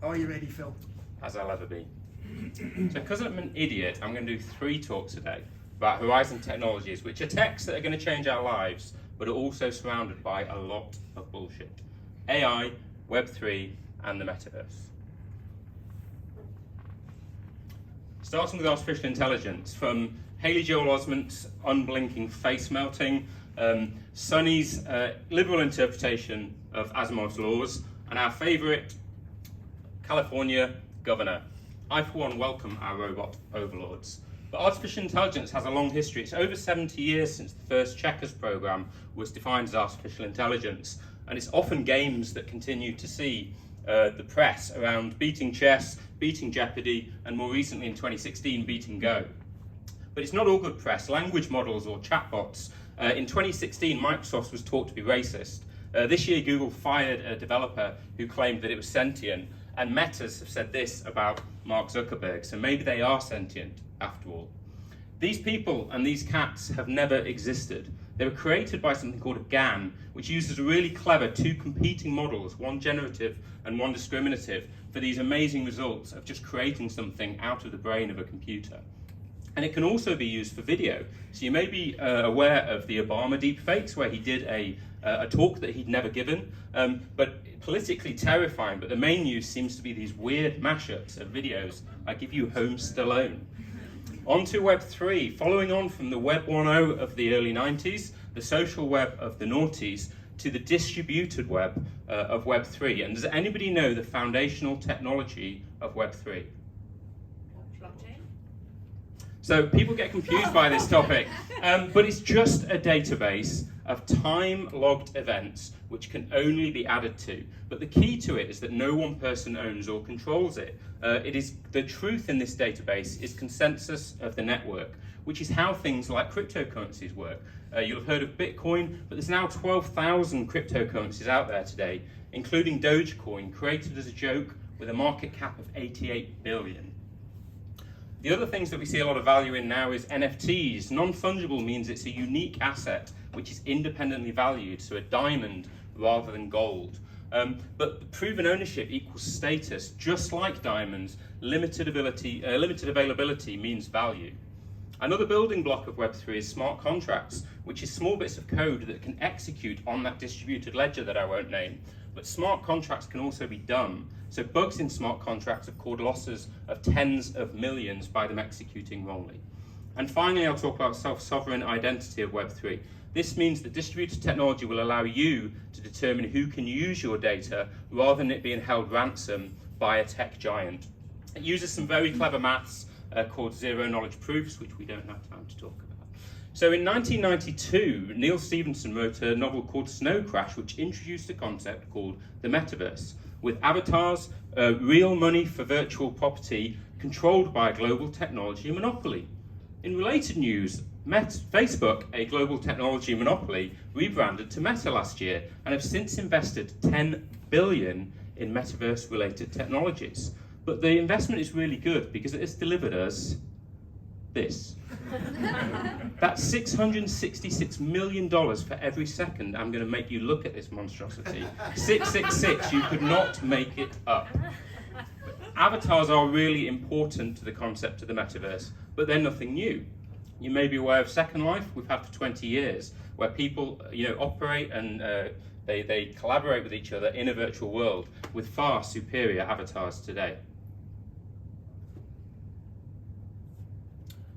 Are you ready, Phil? As I'll ever be. So because I'm an idiot, I'm going to do 3 talks today about Horizon technologies, which are techs that are going to change our lives, but are also surrounded by a lot of bullshit. AI, Web3, and the metaverse. Starting with artificial intelligence, from Haley Joel Osment's unblinking face melting, Sonny's liberal interpretation of Asimov's laws, and our favourite California governor. I, for one, welcome our robot overlords. But artificial intelligence has a long history. It's over 70 years since the first Checkers program was defined as artificial intelligence, and it's often games that continue to see the press around beating chess, beating Jeopardy, and more recently in 2016, beating Go. But it's not all good press. Language models or chatbots. In 2016, Microsoft was taught to be racist. This year, Google fired a developer who claimed that it was sentient, and Metas have said this about Mark Zuckerberg, so maybe they are sentient after all. These people and these cats have never existed. They were created by something called a GAN, which uses really clever 2 competing models, one generative and one discriminative, for these amazing results of just creating something out of the brain of a computer. And it can also be used for video. So you may be aware of the Obama deepfakes, where he did a talk that he'd never given, but politically terrifying. But the main use seems to be these weird mashups of videos. I give you Home Stallone. On to Web3, following on from the Web 1.0 of the early 90s, the social web of the noughties, to the distributed web of Web3. And does anybody know the foundational technology of Web3? So people get confused by this topic, but it's just a database of time-logged events which can only be added to. But the key to it is that no one person owns or controls it. It is the truth in this database is consensus of the network, which is how things like cryptocurrencies work. You'll have heard of Bitcoin, but there's now 12,000 cryptocurrencies out there today, including Dogecoin, created as a joke with a market cap of 88 billion. The other things that we see a lot of value in now is NFTs. Non-fungible means it's a unique asset which is independently valued, so a diamond rather than gold. But proven ownership equals status. Just like diamonds, limited availability means value. Another building block of Web3 is smart contracts, which is small bits of code that can execute on that distributed ledger that I won't name. But smart contracts can also be dumb. So bugs in smart contracts have caused losses of tens of millions by them executing wrongly. And finally, I'll talk about self-sovereign identity of Web3. This means that distributed technology will allow you to determine who can use your data rather than it being held ransom by a tech giant. It uses some very clever maths called zero-knowledge proofs, which we don't have time to talk about. So in 1992, Neil Stephenson wrote a novel called Snow Crash, which introduced a concept called the metaverse, with avatars, real money for virtual property, controlled by a global technology monopoly. In related news, Facebook, a global technology monopoly, rebranded to Meta last year and have since invested $10 billion in metaverse-related technologies. But the investment is really good because it has delivered us this. That's $666 million for every second I'm going to make you look at this monstrosity. 666, you could not make it up. Avatars are really important to the concept of the metaverse, but they're nothing new. You may be aware of Second Life, we've had for 20 years, where people operate and they collaborate with each other in a virtual world with far superior avatars today.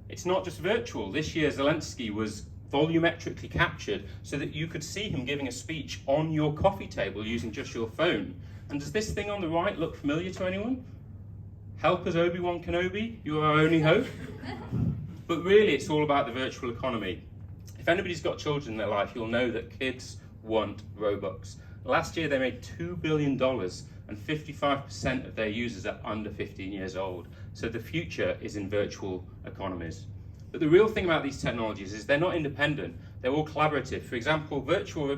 It's not just virtual. This year, Zelensky was volumetrically captured so that you could see him giving a speech on your coffee table using just your phone. And does this thing on the right look familiar to anyone? Help us, Obi-Wan Kenobi, you are our only hope. But really, it's all about the virtual economy. If anybody's got children in their life, you'll know that kids want Robux. Last year, they made $2 billion, and 55% of their users are under 15 years old. So the future is in virtual economies. But the real thing about these technologies is they're not independent, they're all collaborative. For example, virtual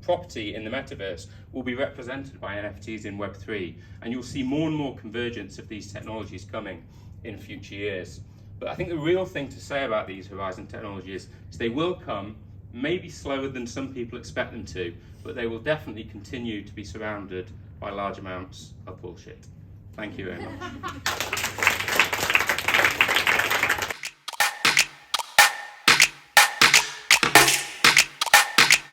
property in the metaverse will be represented by NFTs in Web3, and you'll see more and more convergence of these technologies coming in future years. But I think the real thing to say about these Horizon technologies is they will come, maybe slower than some people expect them to, but they will definitely continue to be surrounded by large amounts of bullshit. Thank you very much.